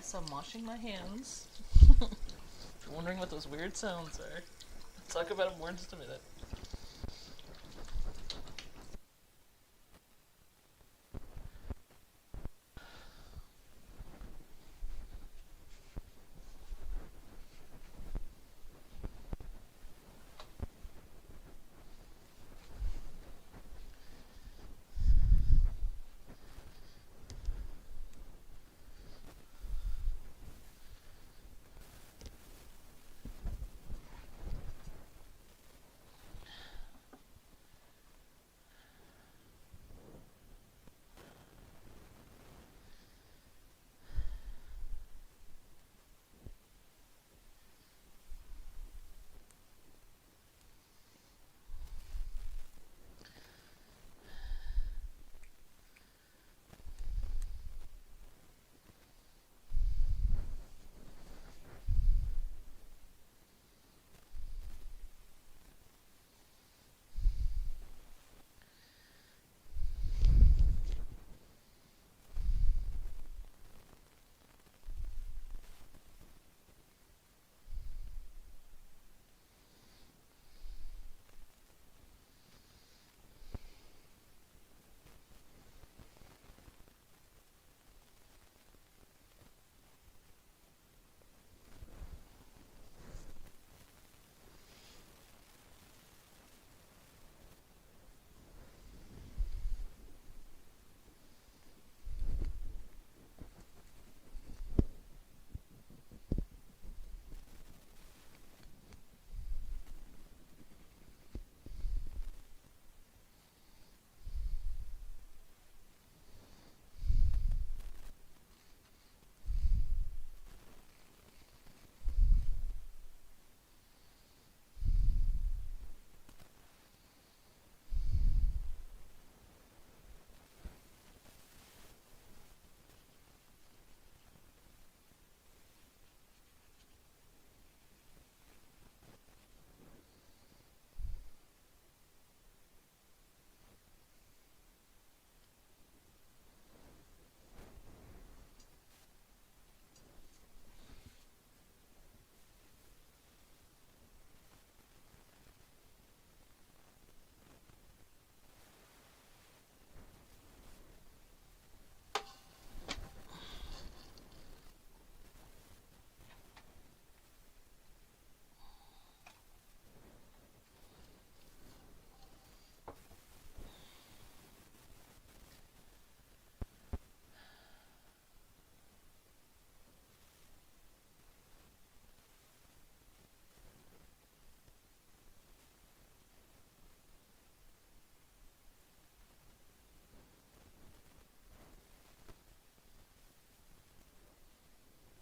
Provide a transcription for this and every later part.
Yes, I'm washing my hands. If you're wondering what those weird sounds are, I'll talk about them more in just a minute.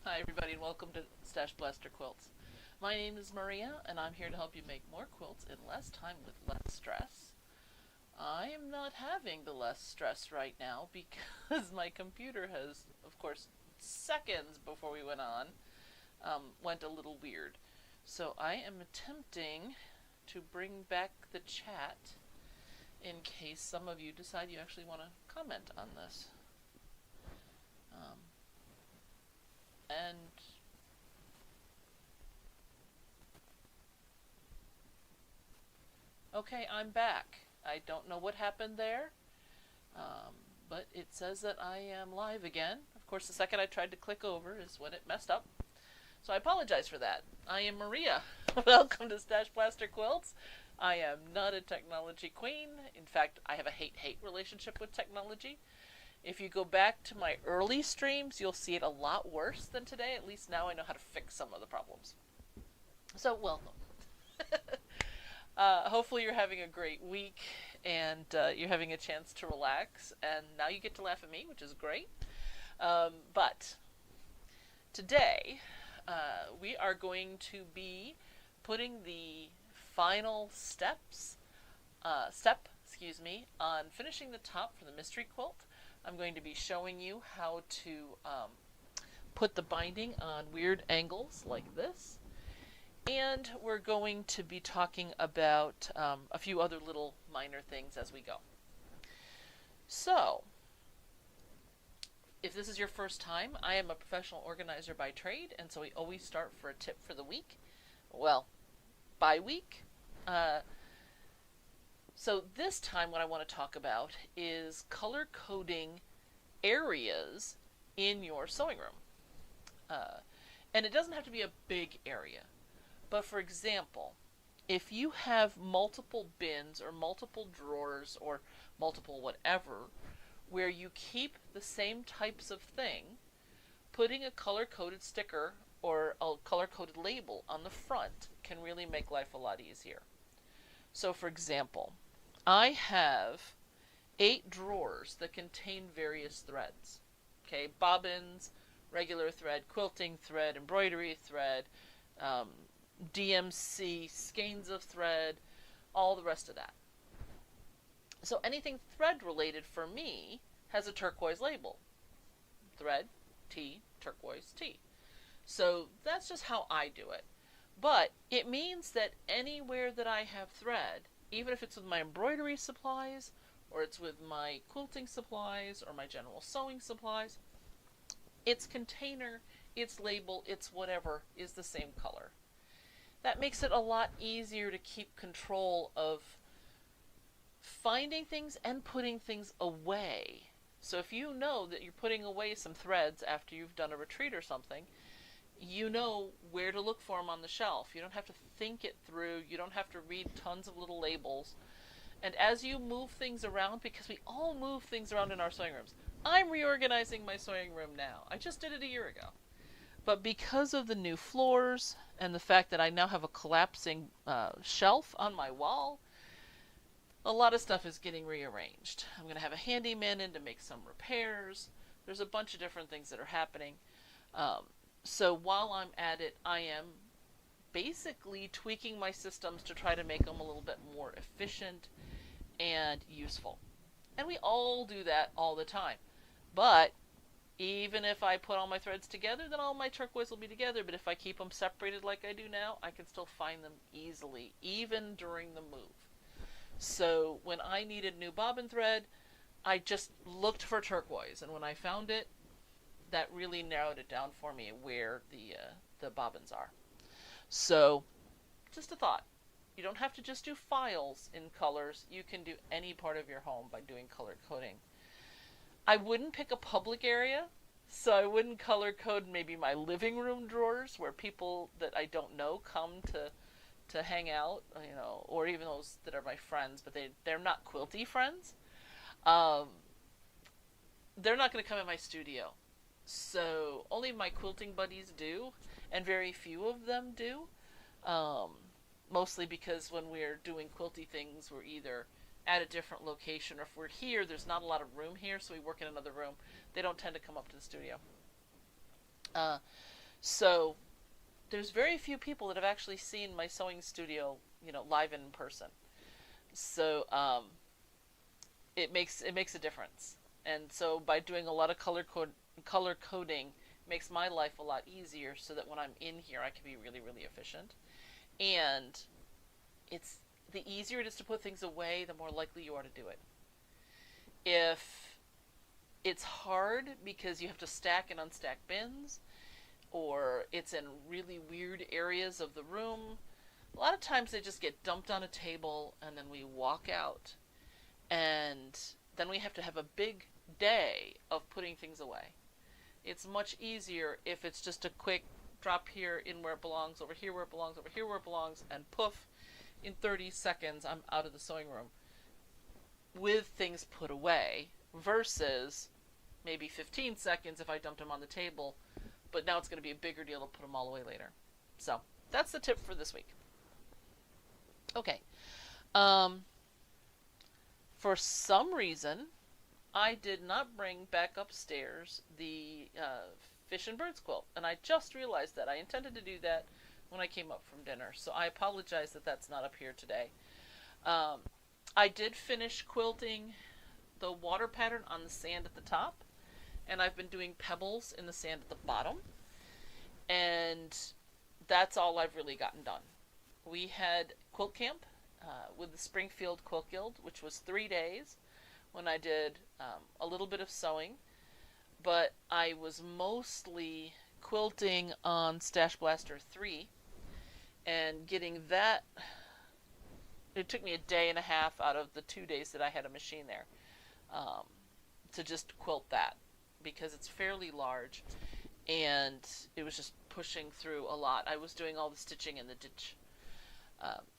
Hi everybody and welcome to StashBlaster Quilts. My name is Maria and I'm here to help you make more quilts in less time with less stress. I am not having the less stress right now because my computer has, of course, seconds before we went on, went a little weird. So I am attempting to bring back the chat in case some of you decide you actually want to comment on this. And okay, I'm back. I don't know what happened there, but it says that I am live again. Of course, the second I tried to click over is when it messed up. So I apologize for that. I am Maria. Welcome to StashBlaster Quilts. I am not a technology queen. In fact, I have a hate-hate relationship with technology. If you go back to my early streams, you'll see it a lot worse than today. At least now I know how to fix some of the problems. So, welcome. Hopefully you're having a great week and you're having a chance to relax. And now you get to laugh at me, which is great. But today we are going to be putting the final step, on finishing the top for the mystery quilt. I'm going to be showing you how to put the binding on weird angles like this. And we're going to be talking about a few other little minor things as we go. So, If this is your first time, I am a professional organizer by trade, and so we always start for a tip for the week. Well, by week. So this time what I want to talk about is color coding areas in your sewing room. And it doesn't have to be a big area. But for example, if you have multiple bins or multiple drawers or multiple whatever, where you keep the same types of thing, putting a color-coded sticker or a color-coded label on the front can really make life a lot easier. So for example, I have 8 drawers that contain various threads. Okay, bobbins, regular thread, quilting thread, embroidery thread, DMC, skeins of thread, all the rest of that. So anything thread related for me has a turquoise label. Thread, T, turquoise, T. So that's just how I do it. But it means that anywhere that I have thread, even if it's with my embroidery supplies, or it's with my quilting supplies, or my general sewing supplies, its container, its label, its whatever is the same color. That makes it a lot easier to keep control of finding things and putting things away. So if you know that you're putting away some threads after you've done a retreat or something, you know where to look for them on the shelf. You don't have to think it through. You don't have to read tons of little labels. And as you move things around, because we all move things around in our sewing rooms, I'm reorganizing my sewing room now. I just did it a year ago. But because of the new floors and the fact that I now have a collapsing shelf on my wall, a lot of stuff is getting rearranged. I'm going to have a handyman in to make some repairs. There's a bunch of different things that are happening. So while I'm at it, I am basically tweaking my systems to try to make them a little bit more efficient and useful. And we all do that all the time. But even if I put all my threads together, then all my turquoise will be together. But if I keep them separated like I do now, I can still find them easily, even during the move. So when I needed new bobbin thread, I just looked for turquoise. And when I found it, that really narrowed it down for me where the bobbins are. So just a thought. You don't have to just do files in colors. You can do any part of your home by doing color coding. I wouldn't pick a public area, so I wouldn't color code maybe my living room drawers where people that I don't know come to hang out, you know, or even those that are my friends, but they're not quilty friends. They're not going to come in my studio. So only my quilting buddies do, and very few of them do. Mostly because when we're doing quilty things, we're either at a different location, or if we're here, there's not a lot of room here, so we work in another room. They don't tend to come up to the studio. So there's very few people that have actually seen my sewing studio, you know, live in person. So it makes a difference. And so by doing a lot of color coding, makes my life a lot easier, so that when I'm in here, I can be really, really efficient. And it's the easier it is to put things away, the more likely you are to do it. If it's hard because you have to stack and unstack bins, or it's in really weird areas of the room, a lot of times they just get dumped on a table and then we walk out. And then we have to have a big day of putting things away. It's much easier if it's just a quick drop here in where it belongs, over here where it belongs, over here where it belongs, and poof, in 30 seconds I'm out of the sewing room with things put away, versus maybe 15 seconds if I dumped them on the table, but now it's going to be a bigger deal to put them all away later. So that's the tip for this week. Okay. For some reason, I did not bring back upstairs the fish and birds quilt, and I just realized that. I intended to do that when I came up from dinner, so I apologize that that's not up here today. I did finish quilting the water pattern on the sand at the top, and I've been doing pebbles in the sand at the bottom, and that's all I've really gotten done. We had quilt camp with the Springfield Quilt Guild, which was 3 days, when I did a little bit of sewing, but I was mostly quilting on StashBlaster 3 and getting that. It took me a day and a half out of the 2 days that I had a machine there um, to just quilt that, because it's fairly large and it was just pushing through a lot. I was doing all the stitching in the ditch.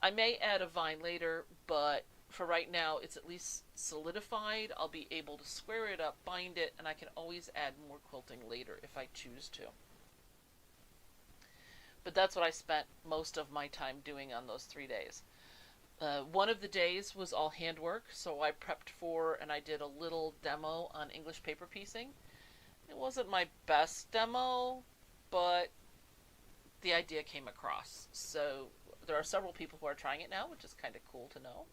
I may add a vine later, but for right now it's at least solidified. I'll be able to square it up, bind it, and I can always add more quilting later if I choose to. But that's what I spent most of my time doing on those 3 days. One of the days was all handwork, so I prepped for and I did a little demo on English paper piecing. It wasn't my best demo, but the idea came across. So there are several people who are trying it now, which is kind of cool to know.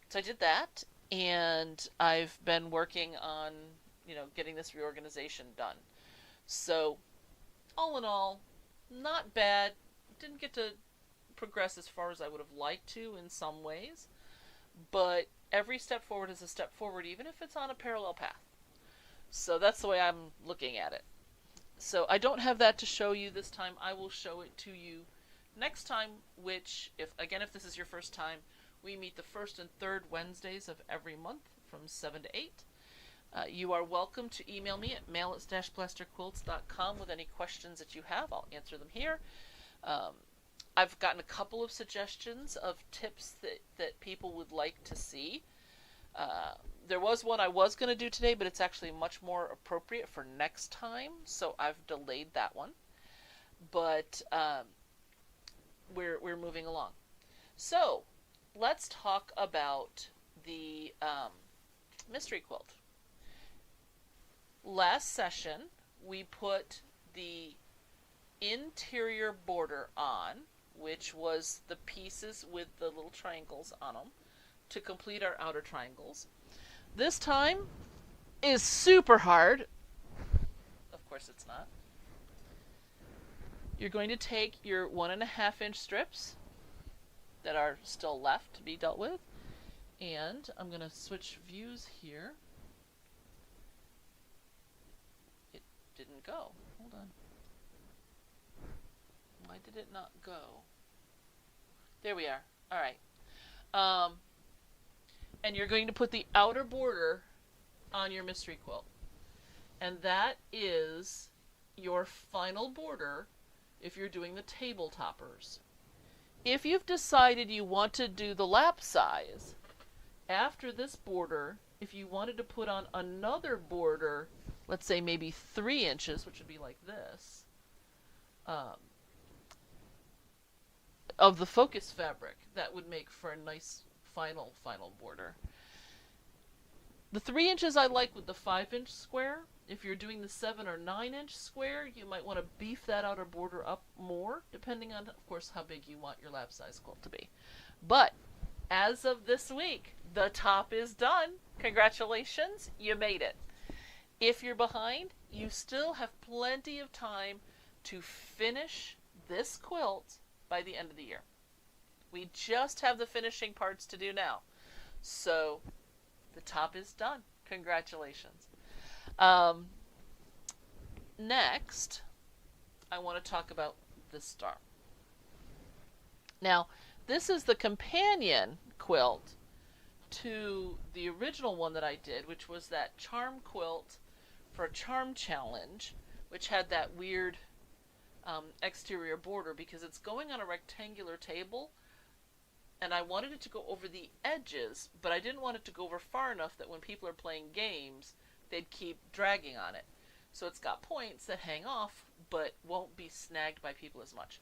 So I did that, and I've been working on, getting this reorganization done. So all in all, not bad. Didn't get to progress as far as I would have liked to in some ways, but every step forward is a step forward, even if it's on a parallel path. So that's the way I'm looking at it. So I don't have that to show you this time. I will show it to you next time, which, if this is your first time, we meet the first and third Wednesdays of every month from 7 to 8. You are welcome to email me at mail@stashblasterquilts.com with any questions that you have. I'll answer them here. I've gotten a couple of suggestions of tips that people would like to see. There was one I was going to do today, but it's actually much more appropriate for next time, so I've delayed that one. But we're moving along. So let's talk about the mystery quilt. Last session, we put the interior border on, which was the pieces with the little triangles on them, to complete our outer triangles. This time is super hard. Of course it's not. You're going to take your 1.5 inch strips that are still left to be dealt with, and I'm going to switch views here. It didn't go. Hold on. Why did it not go? There we are. All right. And you're going to put the outer border on your mystery quilt. And that is your final border if you're doing the table toppers. If you've decided you want to do the lap size, after this border, if you wanted to put on another border, let's say maybe 3 inches, which would be like this, of the focus fabric, that would make for a nice final border. The 3 inches I like with the 5 inch square. If you're doing the 7 or 9 inch square, you might want to beef that outer border up more, depending on, of course, how big you want your lap size quilt to be. But as of this week, the top is done. Congratulations, you made it. If you're behind, you still have plenty of time to finish this quilt by the end of the year. We just have the finishing parts to do now. So the top is done. Congratulations. Next, I want to talk about this star. Now, this is the companion quilt to the original one that I did, which was that charm quilt for a charm challenge, which had that weird exterior border, because it's going on a rectangular table, and I wanted it to go over the edges, but I didn't want it to go over far enough that when people are playing games, they'd keep dragging on it. So it's got points that hang off, but won't be snagged by people as much.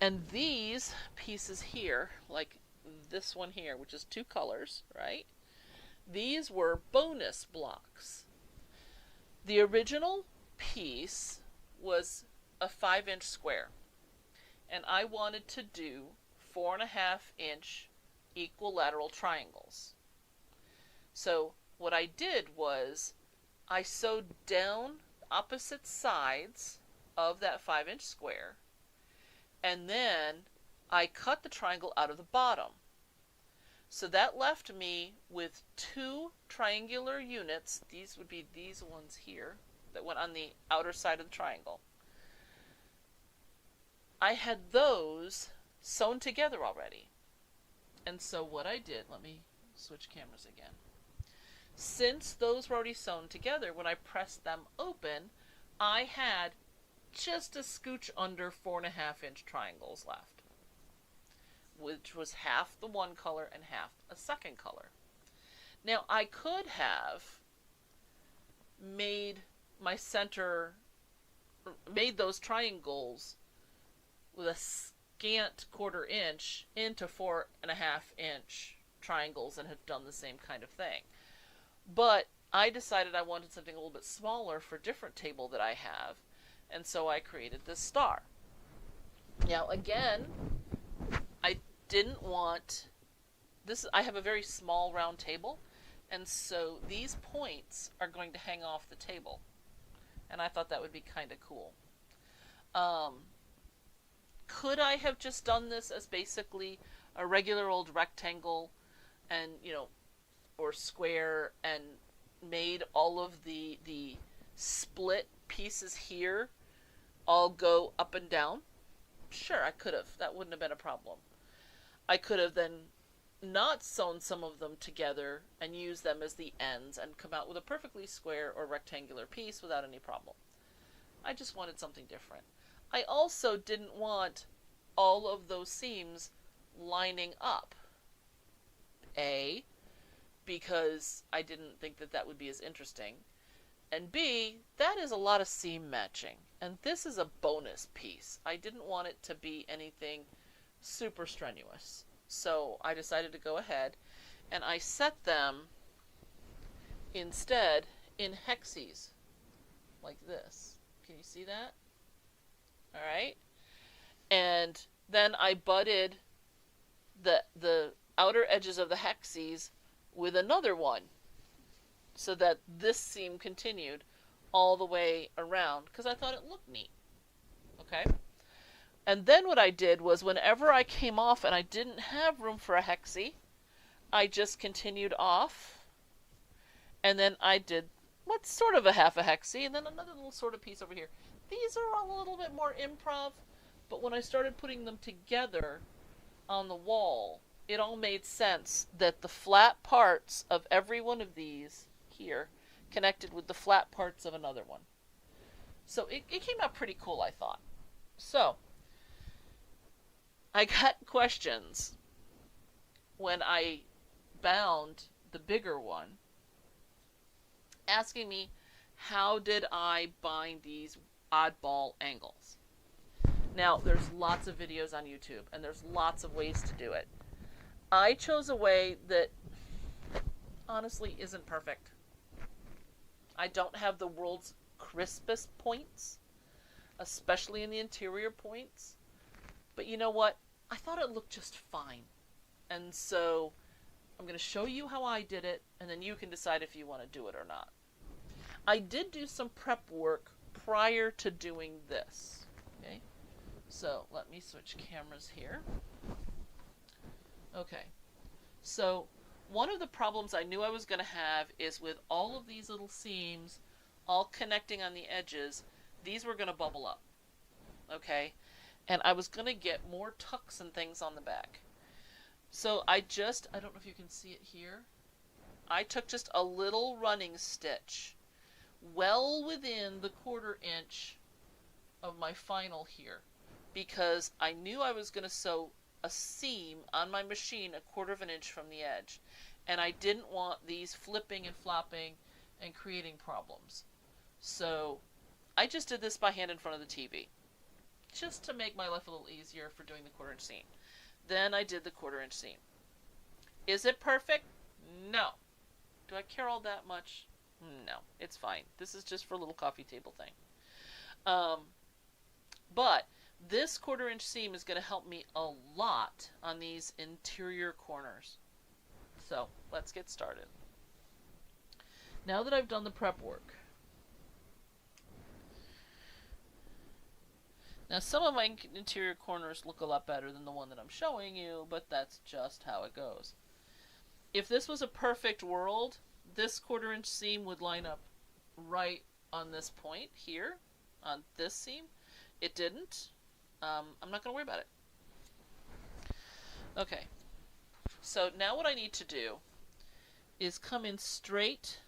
And these pieces here, like this one here, which is 2 colors, right? These were bonus blocks. The original piece was a 5 inch square, and I wanted to do 4.5 inch equilateral triangles. So what I did was I sewed down opposite sides of that 5 inch square, and then I cut the triangle out of the bottom. So that left me with 2 triangular units. These would be these ones here that went on the outer side of the triangle. I had those sewn together already. And so what I did, let me switch cameras again. Since those were already sewn together, when I pressed them open, I had just a scooch under 4.5-inch triangles left, which was half the one color and half a second color. Now, I could have made my center, made those triangles with a scant 1/4 inch into 4.5-inch triangles and have done the same kind of thing. But I decided I wanted something a little bit smaller for a different table that I have, and so I created this star. Now again, I didn't want this. I have a very small round table, and so these points are going to hang off the table, and I thought that would be kind of cool. Could I have just done this as basically a regular old rectangle and, or square, and made all of the split pieces here all go up and down? Sure, I could have. That wouldn't have been a problem. I could have then not sewn some of them together and used them as the ends and come out with a perfectly square or rectangular piece without any problem. I just wanted something different. I also didn't want all of those seams lining up. A, because I didn't think that that would be as interesting. And B, that is a lot of seam matching. And this is a bonus piece. I didn't want it to be anything super strenuous. So I decided to go ahead and I set them instead in hexes like this. Can you see that? Alright. And then I butted the outer edges of the hexes with another one, so that this seam continued all the way around, because I thought it looked neat. Okay? And then what I did was, whenever I came off and I didn't have room for a hexie, I just continued off, and then I did what's sort of a half a hexie, and then another little sort of piece over here. These are all a little bit more improv, but when I started putting them together on the wall, it all made sense that the flat parts of every one of these here connected with the flat parts of another one. So it came out pretty cool, I thought. So I got questions when I bound the bigger one asking me, how did I bind these oddball angles? Now, there's lots of videos on YouTube, and there's lots of ways to do it. I chose a way that honestly isn't perfect. I don't have the world's crispest points, especially in the interior points. But you know what? I thought it looked just fine. And so I'm going to show you how I did it, and then you can decide if you want to do it or not. I did do some prep work prior to doing this. Okay? So let me switch cameras here. Okay, so one of the problems I knew I was going to have is with all of these little seams all connecting on the edges, these were going to bubble up, okay? And I was going to get more tucks and things on the back. So I don't know if you can see it here, I took just a little running stitch well within the 1/4 inch of my final here, because I knew I was going to sew a seam on my machine 1/4 inch from the edge, and I didn't want these flipping and flopping and creating problems. So I just did this by hand in front of the TV, just to make my life a little easier for doing the 1/4 inch seam. Then I did the 1/4 inch seam. Is it perfect? No. Do I care all that much? No, it's fine. This is just for a little coffee table thing. But this 1/4 inch seam is going to help me a lot on these interior corners. So let's get started. Now that I've done the prep work, now some of my interior corners look a lot better than the one that I'm showing you, but that's just how it goes. If this was a perfect world, this 1/4 inch seam would line up right on this point here, on this seam. It didn't. I'm not going to worry about it. Okay, so now what I need to do is come in straight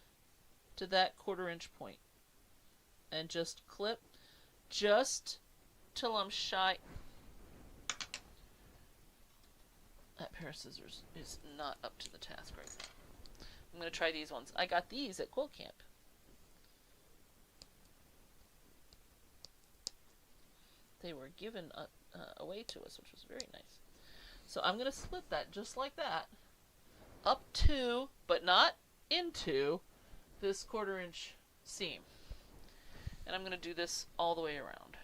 to that 1/4 inch point and just clip just till I'm shy. That pair of scissors is not up to the task right now. I'm going to try these ones. I got these at Quilt Camp. They were given away to us, which was very nice. So I'm going to split that just like that, up to, but not into, this 1/4 inch seam. And I'm going to do this all the way around.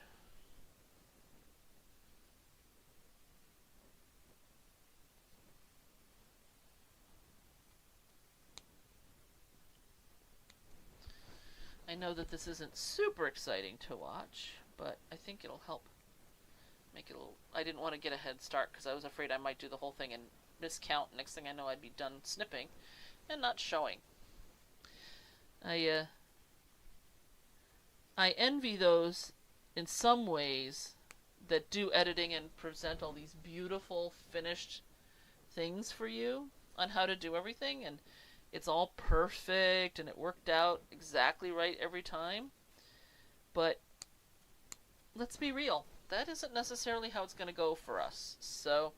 I know that this isn't super exciting to watch, but I think it'll help make it a little... I didn't want to get a head start because I was afraid I might do the whole thing and miscount. Next thing I know, I'd be done snipping and not showing. I envy those in some ways that do editing and present all these beautiful finished things for you on how to do everything, and it's all perfect and it worked out exactly right every time. But let's be real, that isn't necessarily how it's going to go for us. So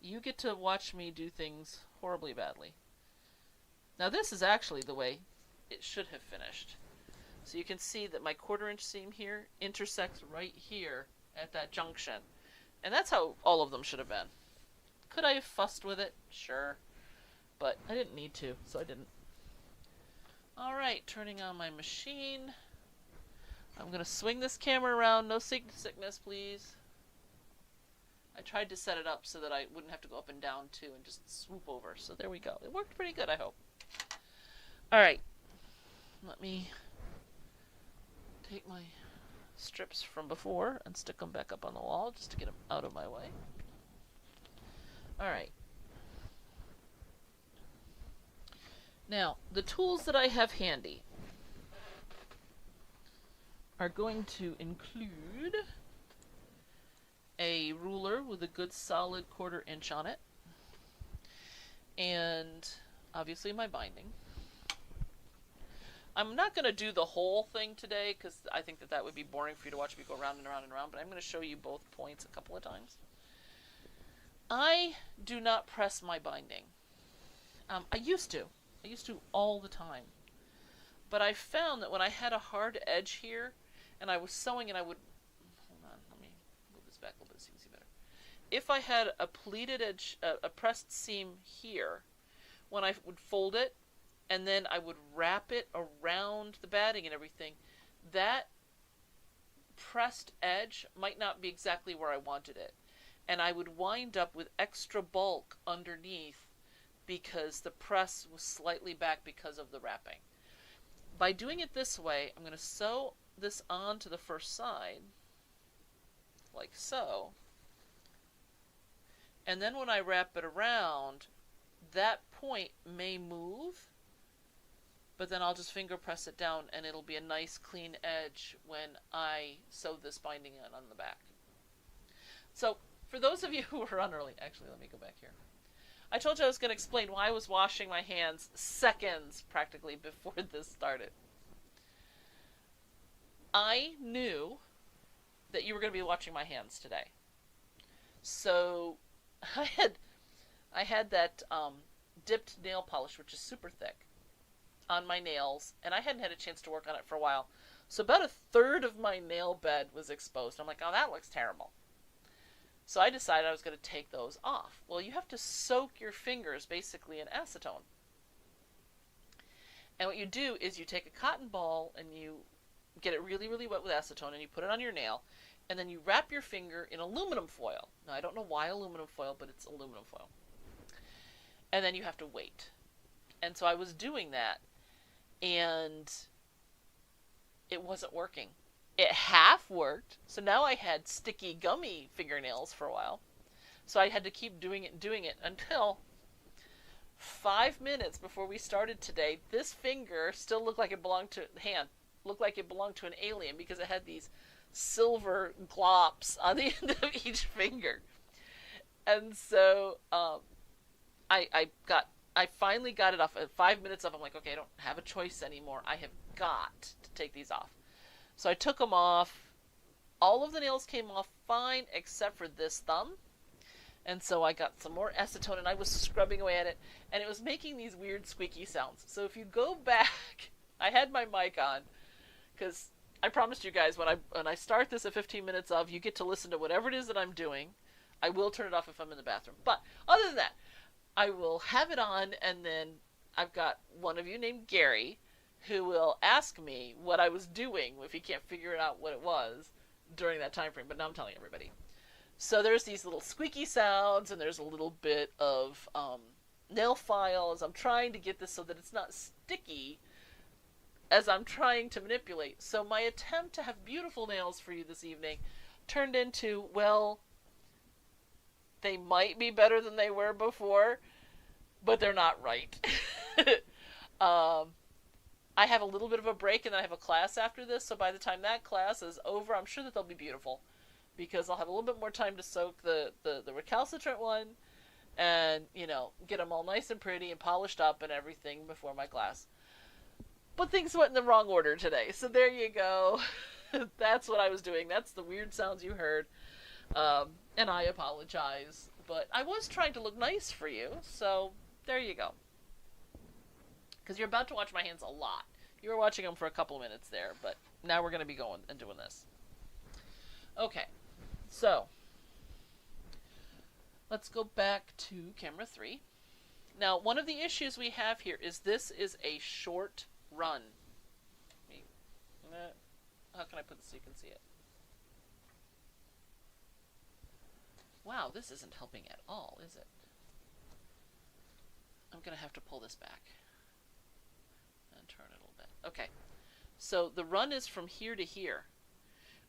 you get to watch me do things horribly badly. Now this is actually the way it should have finished. So you can see that my 1/4 inch seam here intersects right here at that junction. And that's how all of them should have been. Could I have fussed with it? Sure. But I didn't need to, so I didn't. Alright, turning on my machine. I'm going to swing this camera around. No sickness, please. I tried to set it up so that I wouldn't have to go up and down too and just swoop over. So there we go. It worked pretty good, I hope. Alright. Let me take my strips from before and stick them back up on the wall just to get them out of my way. Alright. Now, the tools that I have handy are going to include a ruler with a good solid 1/4 inch on it, and obviously my binding. I'm not going to do the whole thing today because I think that would be boring for you to watch me go around and around and around, but I'm going to show you both points a couple of times. I do not press my binding. I used to all the time. But I found that when I had a hard edge here, and I was sewing and I would... Hold on, let me move this back a little bit so you can see better. If I had a pleated edge, a pressed seam here, when I would fold it, and then I would wrap it around the batting and everything, that pressed edge might not be exactly where I wanted it. And I would wind up with extra bulk underneath because the press was slightly back because of the wrapping. By doing it this way, I'm going to sew this onto the first side, like so. And then when I wrap it around, that point may move, but then I'll just finger press it down and it'll be a nice clean edge when I sew this binding on the back. So, for those of you who were on early, actually let me go back here. I told you I was going to explain why I was washing my hands seconds practically before this started. I knew that you were going to be watching my hands today. So I had that dipped nail polish, which is super thick, on my nails, and I hadn't had a chance to work on it for a while. So about 1/3 of my nail bed was exposed. I'm like, oh, that looks terrible. So I decided I was going to take those off. Well, you have to soak your fingers basically in acetone. And what you do is you take a cotton ball and you get it really, really wet with acetone and you put it on your nail, and then you wrap your finger in aluminum foil. Now, I don't know why aluminum foil, but it's aluminum foil. And then you have to wait. And so I was doing that, and it wasn't working. It half worked, so now I had sticky, gummy fingernails for a while. So I had to keep doing it until 5 minutes before we started today, this finger still looked like it belonged to hand, looked like it belonged to an alien because it had these silver glops on the end of each finger. And so I finally got it off. At 5 minutes off, I'm like, okay, I don't have a choice anymore. I have got to take these off. So I took them off. All of the nails came off fine except for this thumb. And so I got some more acetone and I was scrubbing away at it, and it was making these weird squeaky sounds. So if you go back, I had my mic on because I promised you guys when I start this at 15 minutes of, you get to listen to whatever it is that I'm doing. I will turn it off if I'm in the bathroom. But other than that, I will have it on, and then I've got one of you named Gary who will ask me what I was doing if he can't figure out what it was during that time frame. But now I'm telling everybody. So there's these little squeaky sounds, and there's a little bit of nail file as I'm trying to get this so that it's not sticky as I'm trying to manipulate. So my attempt to have beautiful nails for you this evening turned into, well, they might be better than they were before, but they're not right. I have a little bit of a break, and then I have a class after this, so by the time that class is over, I'm sure that they'll be beautiful, because I'll have a little bit more time to soak the recalcitrant one and, you know, get them all nice and pretty and polished up and everything before my class. But things went in the wrong order today, so there you go. That's what I was doing. That's the weird sounds you heard. And I apologize, but I was trying to look nice for you, so there you go. Because you're about to watch my hands a lot. You were watching them for a couple minutes there, but now we're going to be going and doing this. Okay, so let's go back to camera 3. Now, one of the issues we have here is this is a short run. How can I put this so you can see it? Wow, this isn't helping at all, is it? I'm going to have to pull this back and turn it a little bit. Okay, so the run is from here to here,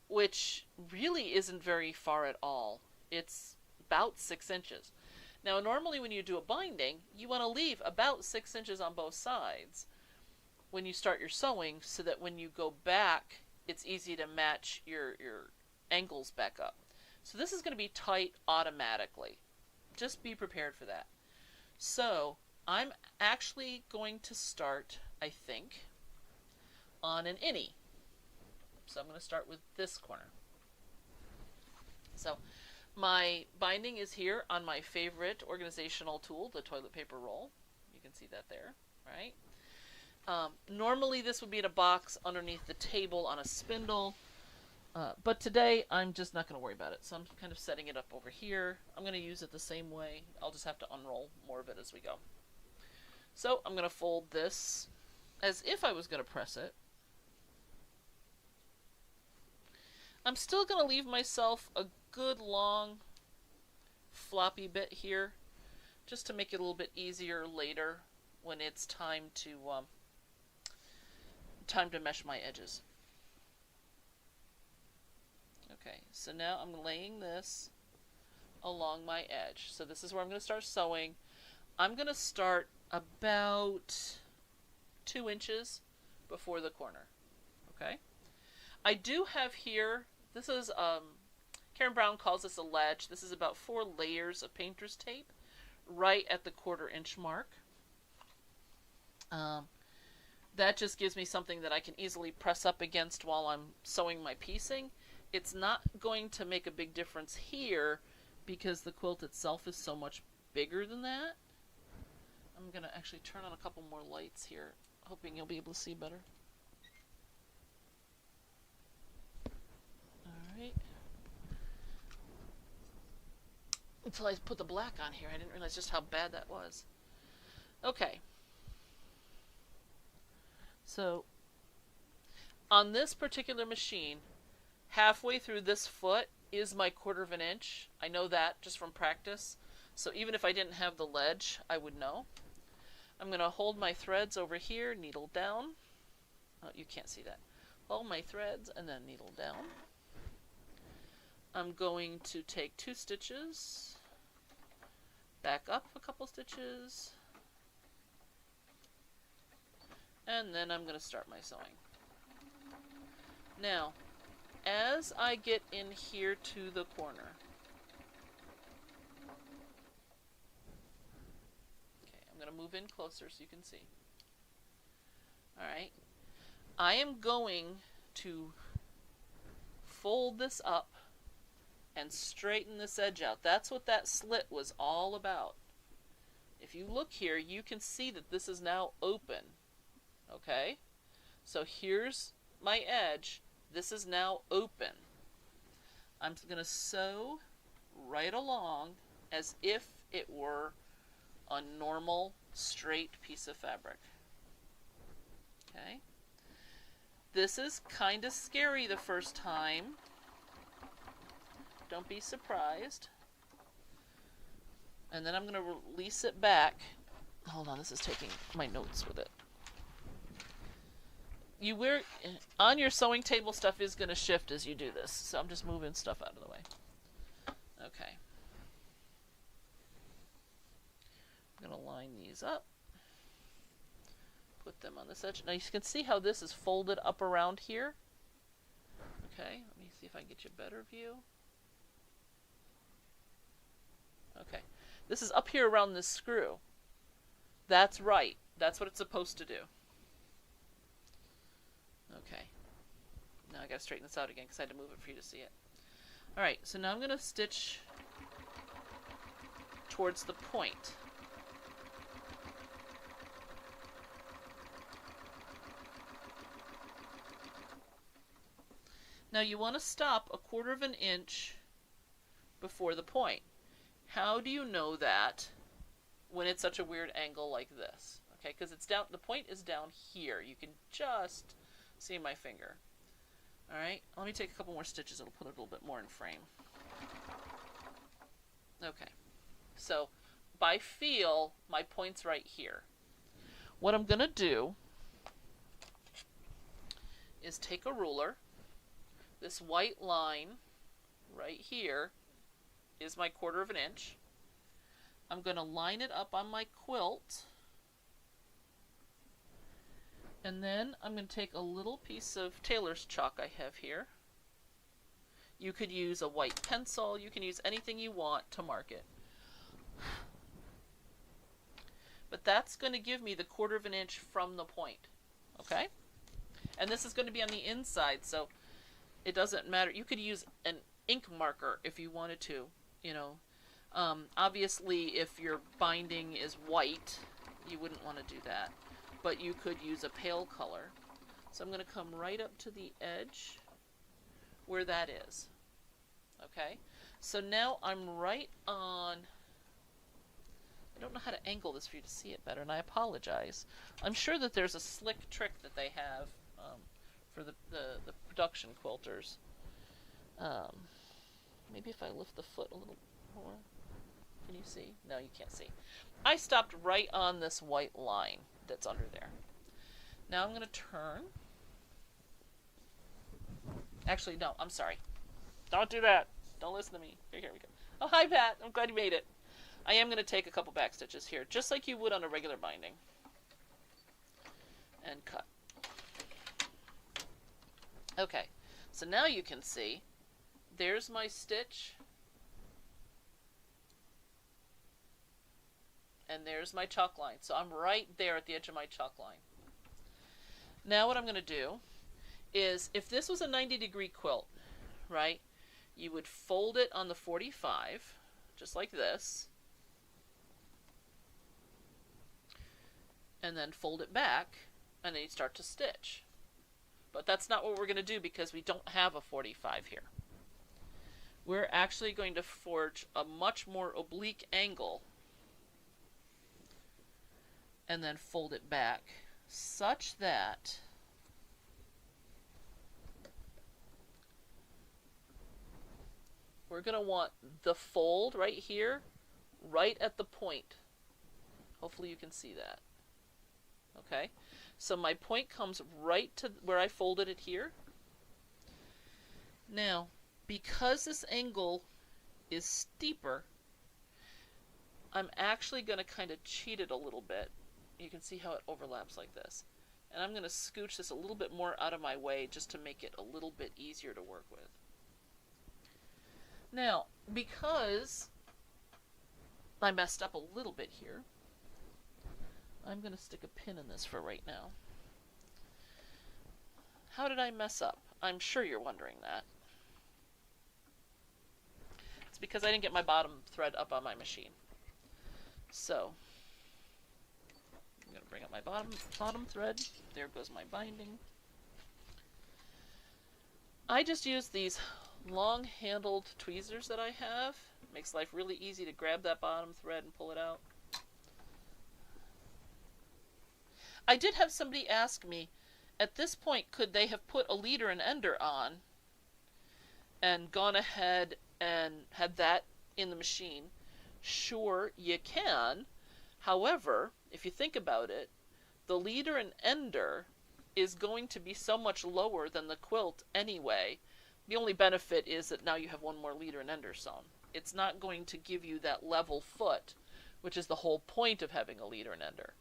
which really isn't very far at all. It's about 6 inches. Now, normally when you do a binding, you want to leave about 6 inches on both sides when you start your sewing, so that when you go back, it's easy to match your angles back up. So this is going to be tight automatically. Just be prepared for that. So I'm actually going to start, I think, on an innie. So I'm going to start with this corner. So my binding is here on my favorite organizational tool, the toilet paper roll. You can see that there, right? Normally this would be in a box underneath the table on a spindle. But today, I'm just not going to worry about it. So I'm kind of setting it up over here. I'm going to use it the same way. I'll just have to unroll more of it as we go. So I'm going to fold this as if I was going to press it. I'm still going to leave myself a good long floppy bit here, just to make it a little bit easier later when it's time to mesh my edges. Okay, so now I'm laying this along my edge. So this is where I'm going to start sewing. I'm going to start about 2 inches before the corner. Okay? I do have here, this is, Karen Brown calls this a ledge. This is about 4 layers of painter's tape right at the 1/4 inch mark. That just gives me something that I can easily press up against while I'm sewing my piecing. It's not going to make a big difference here because the quilt itself is so much bigger than that. I'm going to actually turn on a couple more lights here, hoping you'll be able to see better. Alright. Until I put the black on here, I didn't realize just how bad that was. Okay. So, on this particular machine, halfway through this foot is my 1/4 inch. I know that just from practice. So even if I didn't have the ledge, I would know. I'm going to hold my threads over here, needle down. Oh, you can't see that. Hold my threads and then needle down. I'm going to take 2 stitches, back up a couple stitches, And then I'm going to start my sewing. Now, as I get in here to the corner, okay, I'm going to move in closer so you can see. Alright, I am going to fold this up and straighten this edge out. That's what that slit was all about. If you look here, you can see that this is now open. Okay? So here's my edge. This is now open. I'm going to sew right along as if it were a normal straight piece of fabric. Okay? This is kind of scary the first time. Don't be surprised. And then I'm going to release it back. Hold on, this is taking my notes with it. You wear on your sewing table, stuff is going to shift as you do this. So I'm just moving stuff out of the way. Okay. I'm going to line these up. Put them on this edge. Now you can see how this is folded up around here. Okay, let me see if I can get you a better view. Okay, this is up here around this screw. That's right. That's what it's supposed to do. Okay. Now I gotta straighten this out again because I had to move it for you to see it. Alright, so now I'm gonna stitch towards the point. Now you want to stop 1/4 of an inch before the point. How do you know that when it's such a weird angle like this? Okay, because it's down. The point is down here. You can just see my finger. All right, let me take a couple more stitches. It'll put it a little bit more in frame. Okay, so by feel, my point's right here. What I'm gonna do is take a ruler. This white line right here is my 1/4 of an inch. I'm going to line it up on my quilt. And then I'm going to take a little piece of tailor's chalk I have here. You could use a white pencil. You can use anything you want to mark it. But that's going to give me the 1/4 of an inch from the point. Okay? And this is going to be on the inside, so it doesn't matter. You could use an ink marker if you wanted to, you know. Obviously, if your binding is white, you wouldn't want to do that. But you could use a pale color. So I'm going to come right up to the edge where that is. Okay? So now I'm right on... I don't know how to angle this for you to see it better, and I apologize. I'm sure that there's a slick trick that they have for the production quilters. Maybe if I lift the foot a little more. Can you see? No, you can't see. I stopped right on this white line that's under there. Now I'm going to turn. Actually, no, I'm sorry. Don't do that. Don't listen to me. Here we go. Oh, hi, Pat. I'm glad you made it. I am going to take a couple back stitches here, just like you would on a regular binding. And cut. Okay, so now you can see, there's my stitch, and there's my chalk line. So I'm right there at the edge of my chalk line. Now what I'm going to do is, if this was a 90-degree quilt, right, you would fold it on the 45, just like this, and then fold it back, and then you start to stitch. But that's not what we're going to do because we don't have a 45 here. We're actually going to forge a much more oblique angle and then fold it back such that we're going to want the fold right here, right at the point. Hopefully you can see that. Okay? So my point comes right to where I folded it here. Now, because this angle is steeper, I'm actually going to kind of cheat it a little bit. You can see how it overlaps like this. And I'm going to scooch this a little bit more out of my way just to make it a little bit easier to work with. Now, because I messed up a little bit here, I'm going to stick a pin in this for right now. How did I mess up? I'm sure you're wondering that. It's because I didn't get my bottom thread up on my machine. So, I'm going to bring up my bottom thread. There goes my binding. I just use these long-handled tweezers that I have. It makes life really easy to grab that bottom thread and pull it out. I did have somebody ask me, at this point, could they have put a leader and ender on and gone ahead and had that in the machine? Sure, you can. However, if you think about it, the leader and ender is going to be so much lower than the quilt anyway. The only benefit is that now you have one more leader and ender sewn. It's not going to give you that level foot, which is the whole point of having a leader and ender.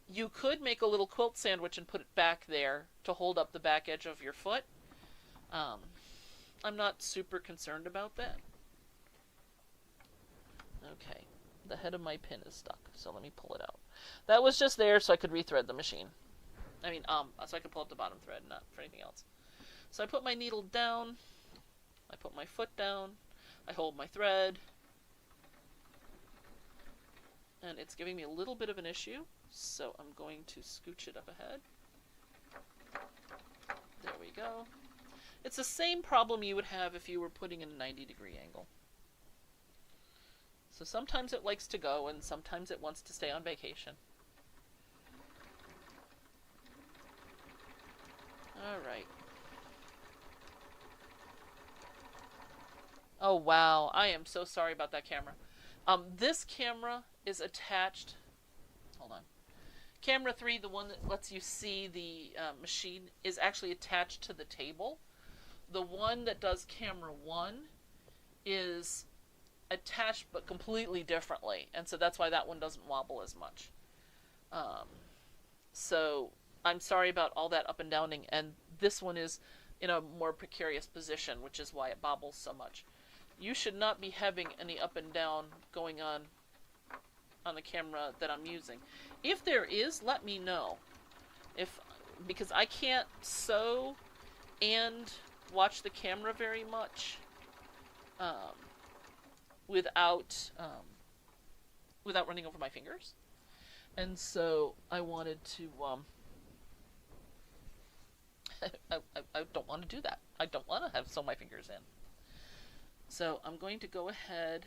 You could make a little quilt sandwich and put it back there to hold up the back edge of your foot. I'm not super concerned about that. Okay, the head of my pin is stuck, so let me pull it out. That was just there so I could rethread the machine. So I could pull up the bottom thread, not for anything else. So I put my needle down, I put my foot down, I hold my thread, and it's giving me a little bit of an issue, so I'm going to scooch it up ahead. There we go. It's the same problem you would have if you were putting in a 90-degree angle. So sometimes it likes to go, and sometimes it wants to stay on vacation. Alright. Oh wow, I am so sorry about that camera. This camera is attached, hold on. Camera 3, the one that lets you see the machine, is actually attached to the table. The one that does camera 1 is attached but completely differently, and so that's why that one doesn't wobble as much. So I'm sorry about all that up and downing, and this one is in a more precarious position, which is why it bobbles so much. You should not be having any up and down going on the camera that I'm using. If there is, let me know. Because I can't sew and watch the camera very much without running over my fingers. And so I wanted to I don't want to do that. I don't want to have sew my fingers in. So I'm going to go ahead,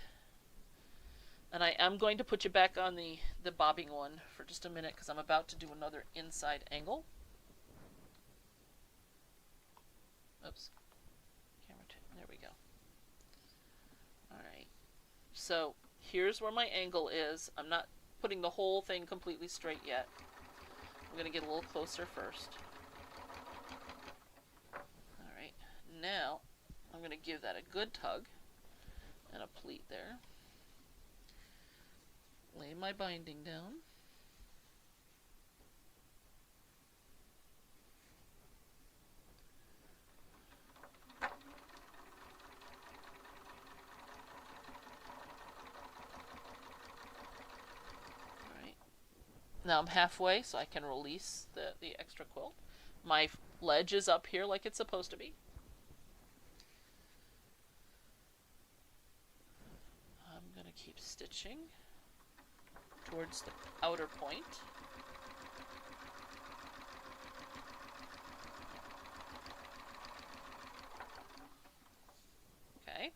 and I am going to put you back on the bobbing one for just a minute because I'm about to do another inside angle. Oops. Camera 2. There we go. Alright. So here's where my angle is. I'm not putting the whole thing completely straight yet. I'm going to get a little closer first. Alright. Now I'm going to give that a good tug and a pleat there. Lay my binding down. Alright. Now I'm halfway, so I can release the extra quilt. My ledge is up here like it's supposed to be. Keep stitching towards the outer point. Okay.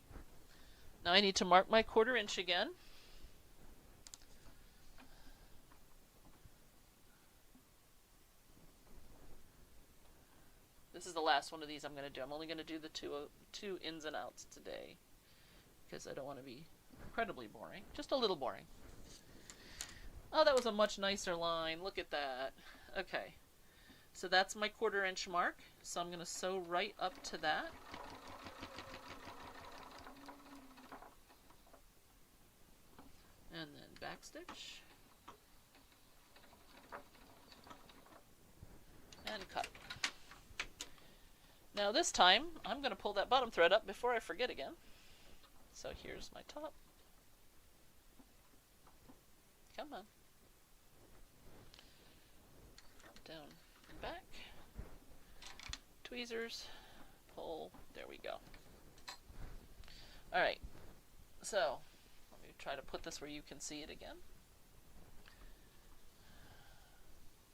Now I need to mark my 1/4 inch again. This is the last one of these I'm going to do. I'm only going to do the two ins and outs today because I don't want to be incredibly boring. Just a little boring. Oh, that was a much nicer line. Look at that. Okay. So that's my 1/4 inch mark. So I'm going to sew right up to that. And then backstitch. and cut. Now this time, I'm going to pull that bottom thread up before I forget again. So here's my top. Come on. Down and back. Tweezers. Pull. There we go. Alright. So, let me try to put this where you can see it again.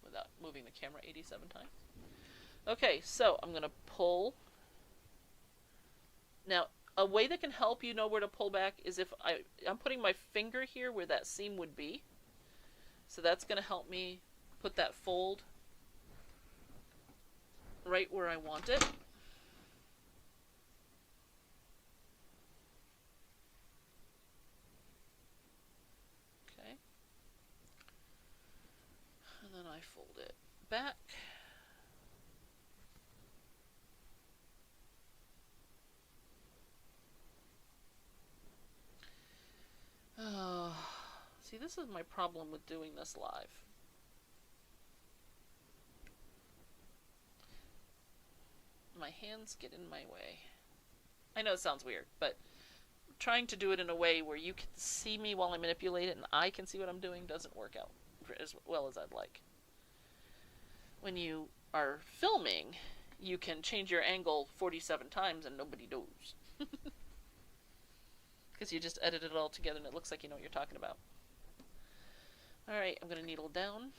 Without moving the camera 87 times. Okay, so I'm going to pull. Now, a way that can help you know where to pull back is if I'm putting my finger here where that seam would be. So that's going to help me put that fold right where I want it. Okay. And then I fold it back. See, this is my problem with doing this live. My hands get in my way. I know it sounds weird, but trying to do it in a way where you can see me while I manipulate it and I can see what I'm doing doesn't work out as well as I'd like. When you are filming, you can change your angle 47 times and nobody knows. Because you just edit it all together and it looks like you know what you're talking about. Alright, I'm going to needle down.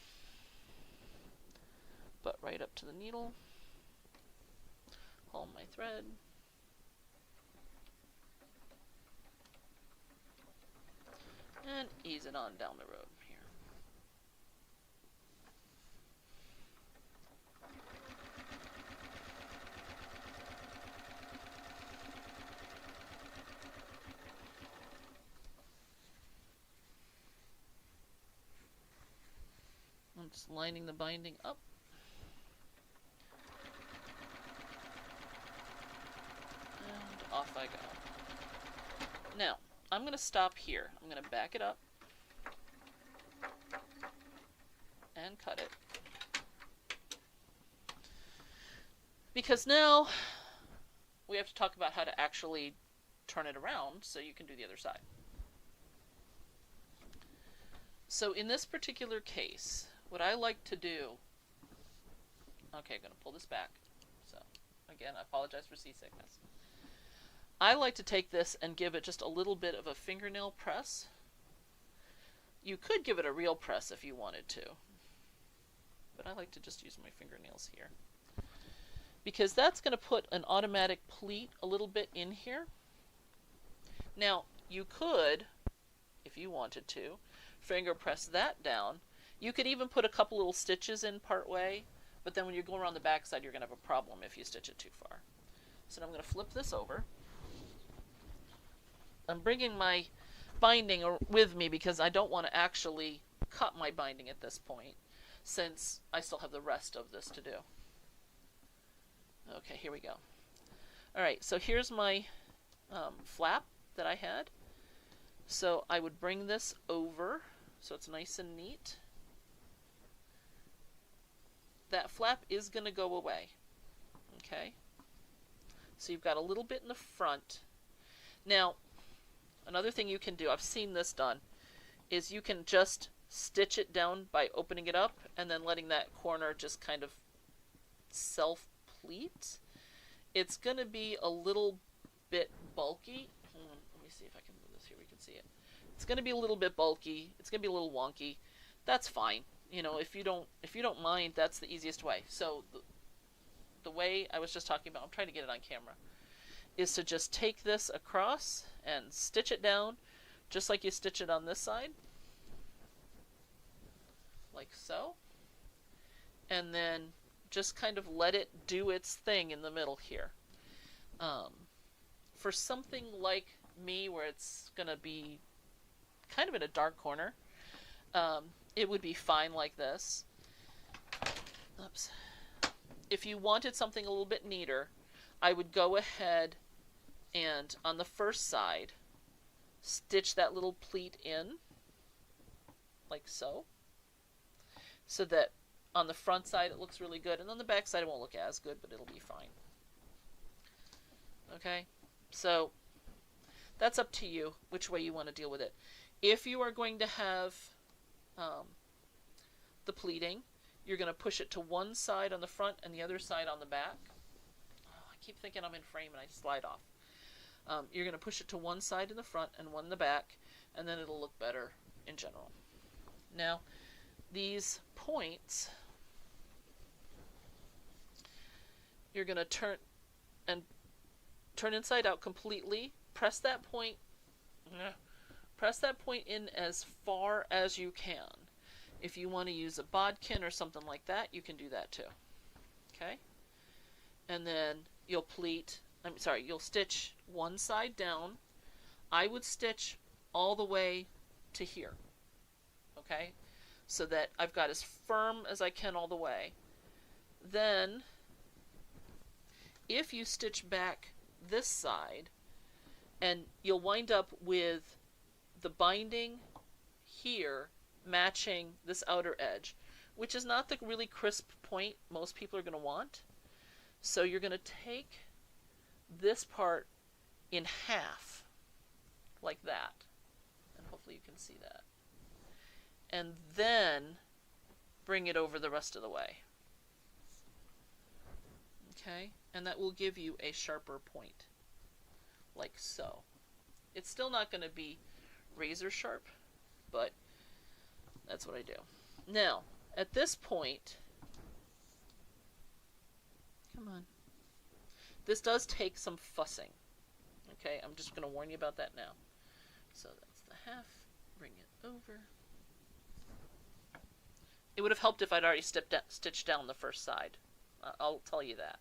Butt right up to the needle. Pull my thread. And ease it on down the road here. I'm just lining the binding up. And off I go. Now, I'm going to stop here. I'm going to back it up and cut it. Because now we have to talk about how to actually turn it around so you can do the other side. So in this particular case, what I like to do, okay, I'm going to pull this back. So again, I apologize for seasickness. I like to take this and give it just a little bit of a fingernail press. You could give it a real press if you wanted to, but I like to just use my fingernails here. Because that's going to put an automatic pleat a little bit in here. Now, you could, if you wanted to, finger press that down. You could even put a couple little stitches in part way, but then when you go around the back side, you're going to have a problem if you stitch it too far. So now I'm going to flip this over. I'm bringing my binding with me because I don't want to actually cut my binding at this point, since I still have the rest of this to do. Okay, here we go. Alright, so here's my flap that I had. So I would bring this over so it's nice and neat. That flap is going to go away. Okay? So you've got a little bit in the front. Now, another thing you can do, I've seen this done, is you can just stitch it down by opening it up and then letting that corner just kind of self-pleat. It's going to be a little bit bulky. Hold on, let me see if I can move this here. We can see it. It's going to be a little bit bulky. It's going to be a little wonky. That's fine. You know, if you don't mind, that's the easiest way. So the way I was just talking about, I'm trying to get it on camera, is to just take this across and stitch it down just like you stitch it on this side, like so, and then just kind of let it do its thing in the middle here. For something like me where it's gonna be kind of in a dark corner, it would be fine like this. Oops. If you wanted something a little bit neater, I would go ahead and on the first side stitch that little pleat in like so, so that On the front side it looks really good, and on the back side it won't look as good, but it'll be fine. Okay, so that's up to you which way you want to deal with it. If you are going to have the pleating, you're going to push it to one side on the front and the other side on the back. Oh, I keep thinking I'm in frame and I slide off. You're going to push it to one side in the front and one in the back, and then it'll look better in general. Now, these points, you're going to turn inside out completely. Press that point in as far as you can. If you want to use a bodkin or something like that, you can do that too. Okay? And then you'll stitch one side down. I would stitch all the way to here. Okay? So that I've got as firm as I can all the way. Then, if you stitch back this side, and you'll wind up with the binding here matching this outer edge, which is not the really crisp point most people are going to want. So you're going to take this part in half, like that, and hopefully you can see that, and then bring it over the rest of the way. Okay, and that will give you a sharper point, like so. It's still not going to be razor sharp, but that's what I do. Now, at this point, come on, this does take some fussing. Okay, I'm just going to warn you about that now. So that's the half, bring it over. It would have helped if I'd already stitched down the first side. I'll tell you that.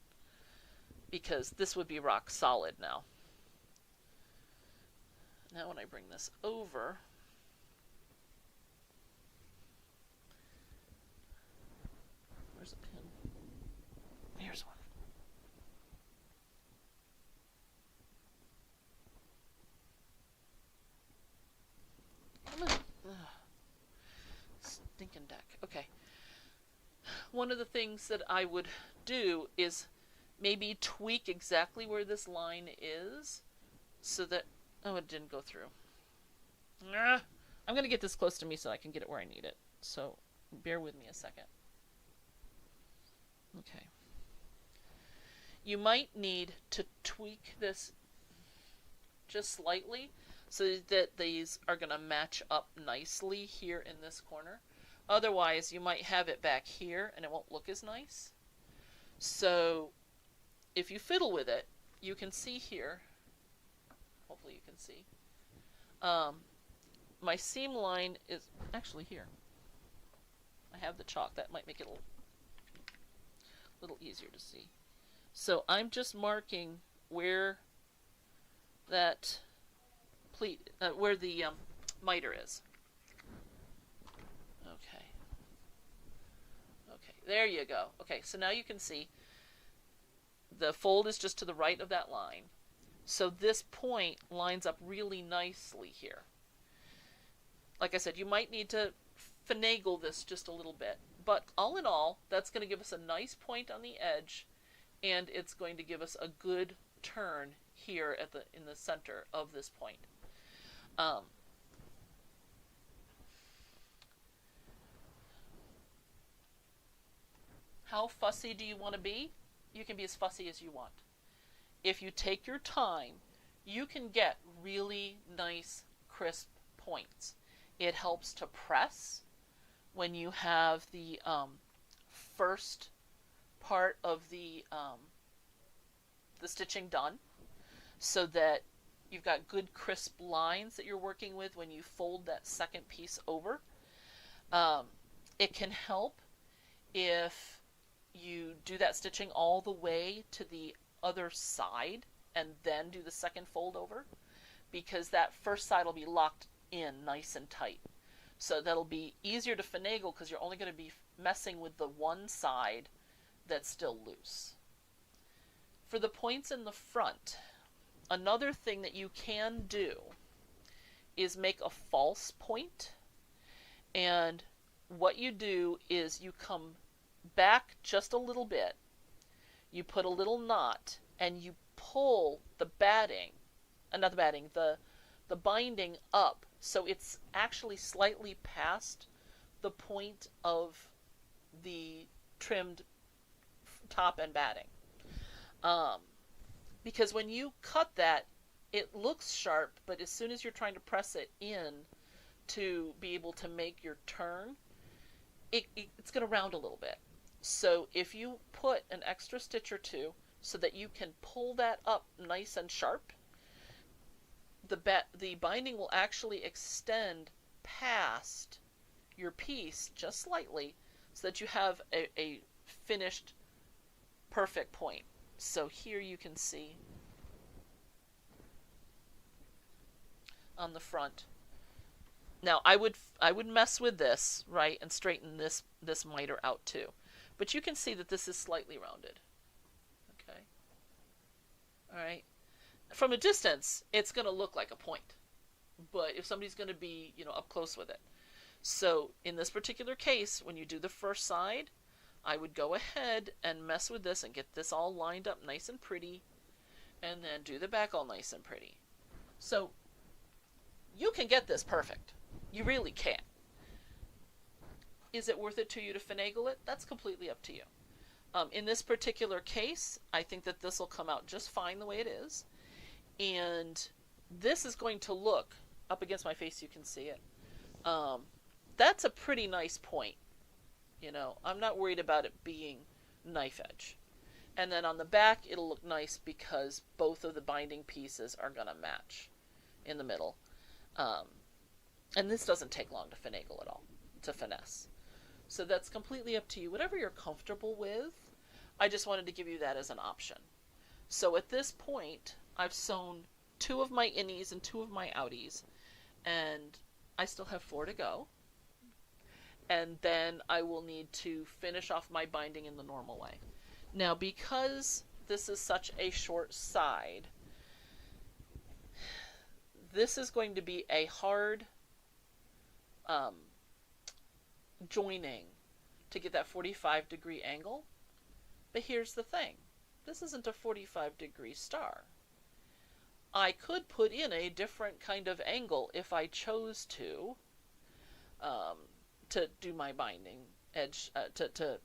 Because this would be rock solid now. Now when I bring this over, where's a pin? Here's one. Come on. Ugh. Stinking deck. Okay. One of the things that I would do is maybe tweak exactly where this line is so that, oh, it didn't go through. I'm going to get this close to me so I can get it where I need it. So bear with me a second. Okay. You might need to tweak this just slightly so that these are going to match up nicely here in this corner. Otherwise, you might have it back here and it won't look as nice. So if you fiddle with it, you can see here, hopefully you can see, my seam line is actually here. I have the chalk. That might make it a little easier to see. So I'm just marking where that pleat, where the miter is. Okay. Okay, there you go. Okay, so now you can see the fold is just to the right of that line. So this point lines up really nicely here. Like I said, you might need to finagle this just a little bit. But all in all, that's going to give us a nice point on the edge, and it's going to give us a good turn here at in the center of this point. How fussy do you want to be? You can be as fussy as you want. If you take your time, you can get really nice, crisp points. It helps to press when you have the first part of the stitching done, so that you've got good crisp lines that you're working with when you fold that second piece over. It can help if you do that stitching all the way to the other side and then do the second fold over, because that first side will be locked in nice and tight. So that'll be easier to finagle because you're only going to be messing with the one side that's still loose. For the points in the front, another thing that you can do is make a false point. And what you do is you come back just a little bit, you put a little knot, and you pull the batting, not the batting, the binding up so it's actually slightly past the point of the trimmed top and batting. Because when you cut that, it looks sharp, but as soon as you're trying to press it in to be able to make your turn, it's going to round a little bit. So if you put an extra stitch or two so that you can pull that up nice and sharp, the binding will actually extend past your piece just slightly so that you have a finished perfect point. So here you can see on the front. Now I would mess with this, right, and straighten this miter out too. But you can see that this is slightly rounded. Okay. All right. From a distance, it's going to look like a point. But if somebody's going to be, up close with it. So in this particular case, when you do the first side, I would go ahead and mess with this and get this all lined up nice and pretty, and then do the back all nice and pretty. So you can get this perfect. You really can. Is it worth it to you to finagle it? That's completely up to you. In this particular case, I think that this will come out just fine the way it is. And this is going to look, up against my face you can see it. That's a pretty nice point. I'm not worried about it being knife edge. And then on the back, it'll look nice because both of the binding pieces are going to match in the middle. And this doesn't take long to finagle at all, to finesse. So that's completely up to you. Whatever you're comfortable with, I just wanted to give you that as an option. So at this point, I've sewn 2 of my innies and 2 of my outies, and I still have 4 to go. And then I will need to finish off my binding in the normal way. Now, because this is such a short side, this is going to be a hard joining to get that 45-degree angle. But here's the thing. This isn't a 45-degree star. I could put in a different kind of angle if I chose to do my binding edge, to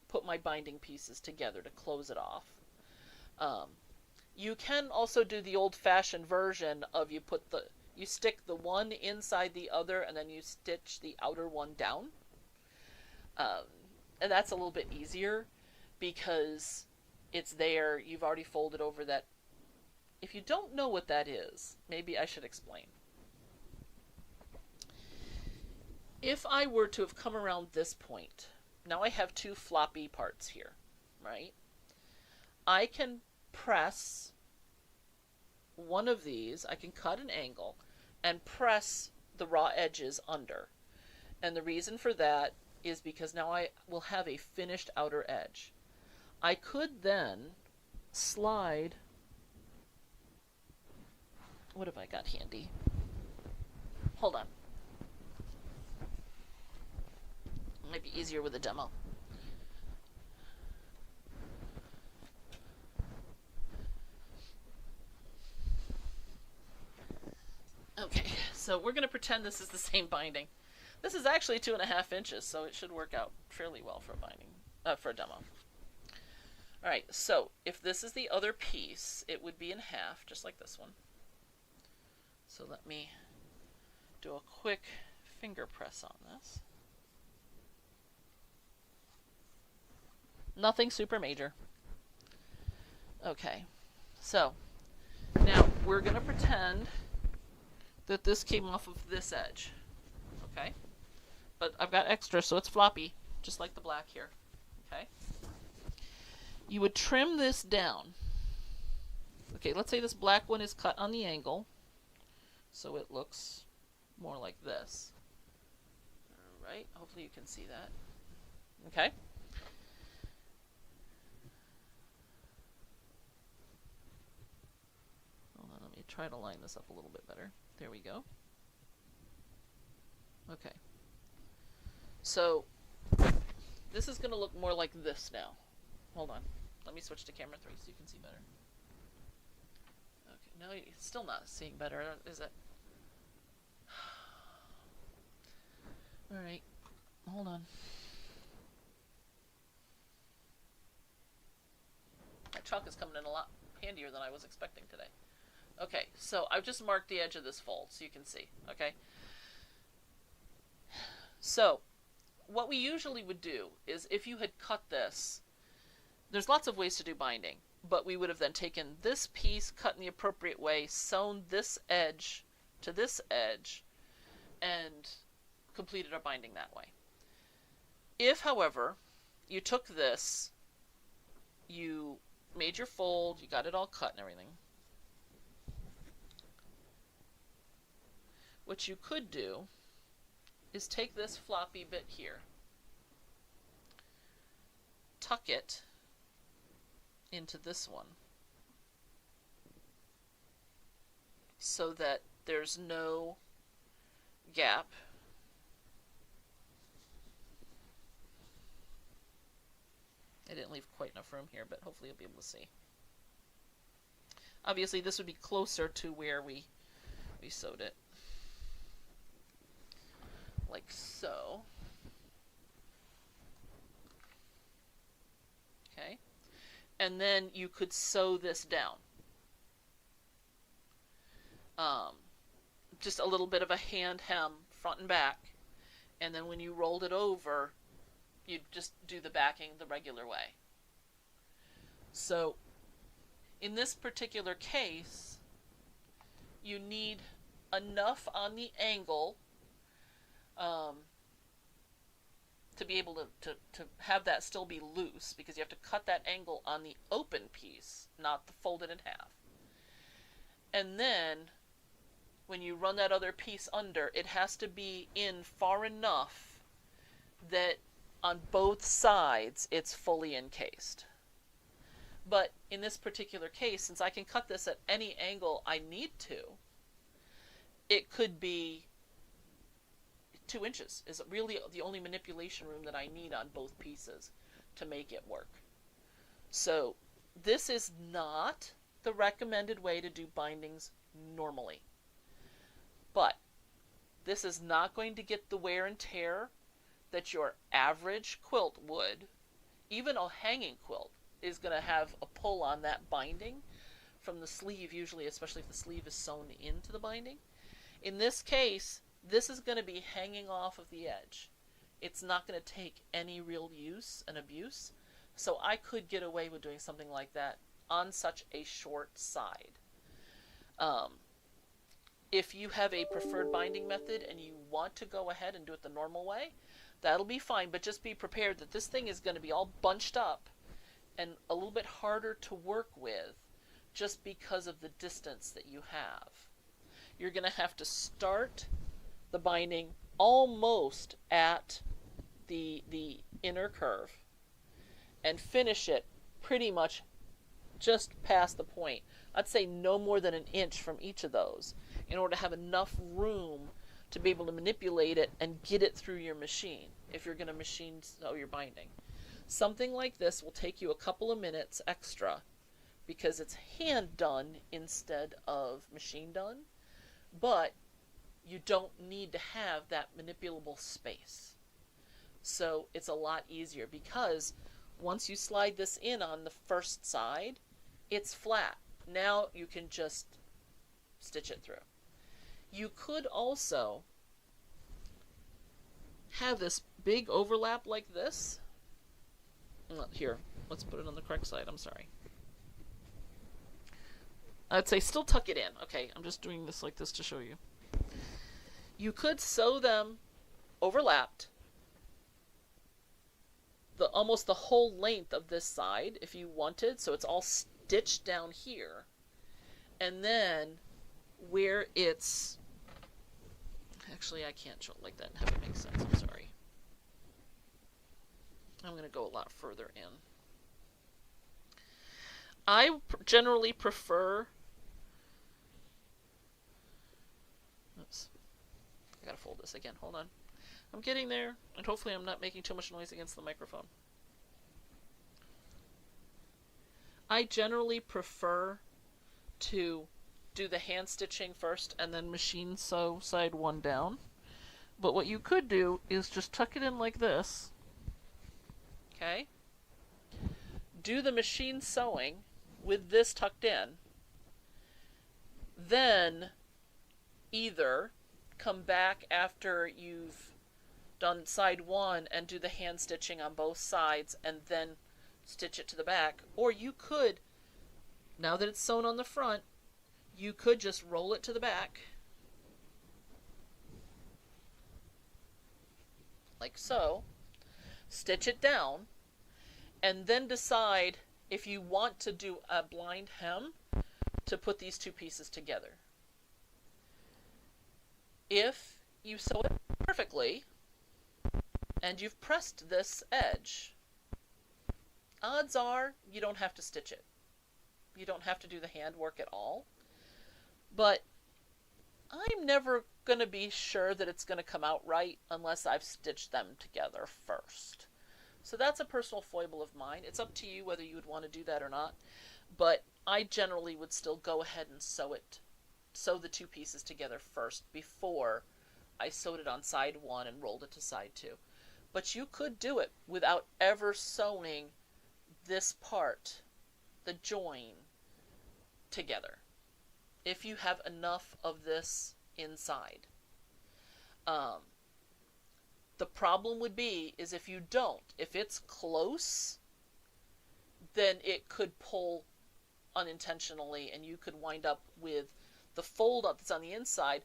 put my binding pieces together to close it off. You can also do the old-fashioned version of you stick the one inside the other and then you stitch the outer one down. And that's a little bit easier because it's there, you've already folded over that. If you don't know what that is, maybe I should explain. If I were to have come around this point, now I have 2 floppy parts here, right? I can press one of these, I can cut an angle and press the raw edges under. And the reason for that is because now I will have a finished outer edge. I could then slide, what have I got handy? Hold on. It might be easier with a demo. Okay, so we're going to pretend this is the same binding. This is actually 2.5 inches, so it should work out fairly well for a binding, for a demo. Alright, so if this is the other piece, it would be in half, just like this one. So let me do a quick finger press on this. Nothing super major. Okay, so now we're going to pretend that this came off of this edge. Okay, but I've got extra, so it's floppy, just like the black here. Okay, you would trim this down. Okay, let's say this black one is cut on the angle, so it looks more like this. Alright, hopefully you can see that. Okay. Hold on, let me try to line this up a little bit better. There we go. Okay. So This is going to look more like this now. Hold on. Let me switch to camera 3 so you can see better. Okay, no, you're still not seeing better, is it? Alright, hold on. That chalk is coming in a lot handier than I was expecting today. Okay, so I've just marked the edge of this fold so you can see, okay? So, what we usually would do is if you had cut this, there's lots of ways to do binding, but we would have then taken this piece, cut in the appropriate way, sewn this edge to this edge, and completed our binding that way. If, however, you took this, you made your fold, you got it all cut and everything, what you could do is take this floppy bit here, tuck it into this one so that there's no gap. I didn't leave quite enough room here, but hopefully you'll be able to see. Obviously this would be closer to where we sewed it. Like so. Okay. And then you could sew this down. Just a little bit of a hand hem front and back. And then when you rolled it over, you'd just do the backing the regular way. So in this particular case, you need enough on the angle to be able to have that still be loose, because you have to cut that angle on the open piece, not the folded in half. And then when you run that other piece under, it has to be in far enough that on both sides it's fully encased. But in this particular case, since I can cut this at any angle I need to, it could be 2 inches is really the only manipulation room that I need on both pieces to make it work. So this is not the recommended way to do bindings normally. But this is not going to get the wear and tear that your average quilt would. Even a hanging quilt is going to have a pull on that binding from the sleeve, usually, especially if the sleeve is sewn into the binding. In this case, this is going to be hanging off of the edge. It's not going to take any real use and abuse. So I could get away with doing something like that on such a short side. If you have a preferred binding method and you want to go ahead and do it the normal way, that'll be fine, but just be prepared that this thing is going to be all bunched up and a little bit harder to work with just because of the distance that you have. You're going to have to start the binding almost at the inner curve and finish it pretty much just past the point. I'd say no more than an inch from each of those in order to have enough room to be able to manipulate it and get it through your machine if you're going to machine sew your binding. Something like this will take you a couple of minutes extra because it's hand done instead of machine done, but you don't need to have that manipulable space. So it's a lot easier because once you slide this in on the first side, it's flat. Now you can just stitch it through. You could also have this big overlap like this. Here, let's put it on the correct side. I'm sorry. I'd say still tuck it in. Okay, I'm just doing this like this to show you. You could sew them overlapped almost the whole length of this side if you wanted, so it's all stitched down here. And then where it's... Actually, I can't show it like that and have it make sense. I'm sorry. I'm going to go a lot further in. I generally prefer... Oops. I gotta fold this again. Hold on. I'm getting there, and hopefully I'm not making too much noise against the microphone. I generally prefer to do the hand stitching first and then machine sew side one down. But what you could do is just tuck it in like this. Okay? Do the machine sewing with this tucked in. Then either come back after you've done side one and do the hand stitching on both sides and then stitch it to the back. Or you could, now that it's sewn on the front, you could just roll it to the back, like so, stitch it down, and then decide if you want to do a blind hem to put these two pieces together. If you sew it perfectly, and you've pressed this edge, odds are you don't have to stitch it. You don't have to do the handwork at all. But I'm never going to be sure that it's going to come out right unless I've stitched them together first. So that's a personal foible of mine. It's up to you whether you would want to do that or not. But I generally would still go ahead and sew the two pieces together first before I sewed it on side one and rolled it to side two. But you could do it without ever sewing this part, the join, together, if you have enough of this inside. The problem would be is if you don't. If it's close, then it could pull unintentionally, and you could wind up with the fold up that's on the inside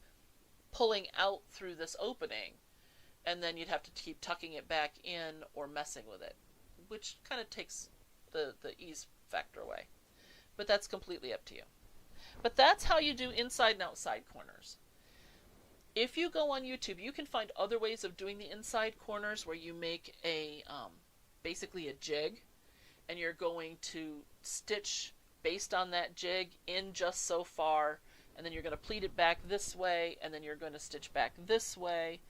pulling out through this opening, and then you'd have to keep tucking it back in or messing with it, which kind of takes the ease factor away. But that's completely up to you. But that's how you do inside and outside corners. If you go on YouTube, you can find other ways of doing the inside corners where you make a basically a jig, and you're going to stitch based on that jig in just so far, and then you're going to pleat it back this way, and then you're going to stitch back this way,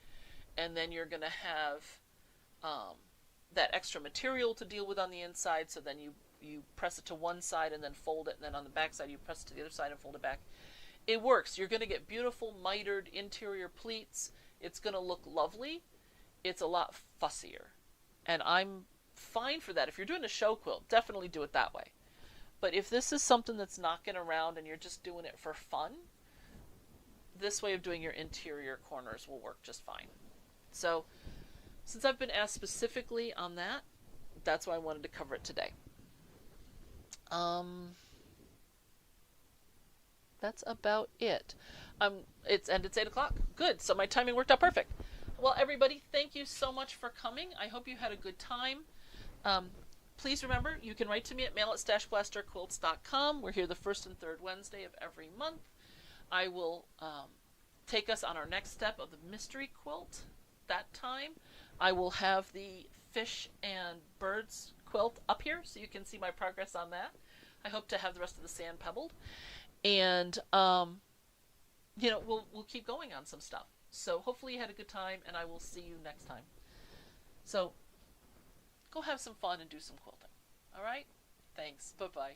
and then you're going to have that extra material to deal with on the inside, so then you press it to one side and then fold it, and then on the back side you press it to the other side and fold it back. It works. You're going to get beautiful mitered interior pleats. It's going to look lovely. It's a lot fussier. And I'm fine for that. If you're doing a show quilt, definitely do it that way. But if this is something that's knocking around and you're just doing it for fun, this way of doing your interior corners will work just fine. So, since I've been asked specifically on that, that's why I wanted to cover it today. That's about it. It's 8 o'clock. Good. So my timing worked out perfect. Well, everybody, thank you so much for coming. I hope you had a good time. Please remember, you can write to me at mail@StashBlasterQuilts.com. We're here the first and third Wednesday of every month. I will take us on our next step of the mystery quilt. That time, I will have the fish and birds quilt up here, so you can see my progress on that. I hope to have the rest of the sand pebbled. And, we'll keep going on some stuff. So hopefully you had a good time, and I will see you next time. So go have some fun and do some quilting. All right? Thanks. Bye-bye.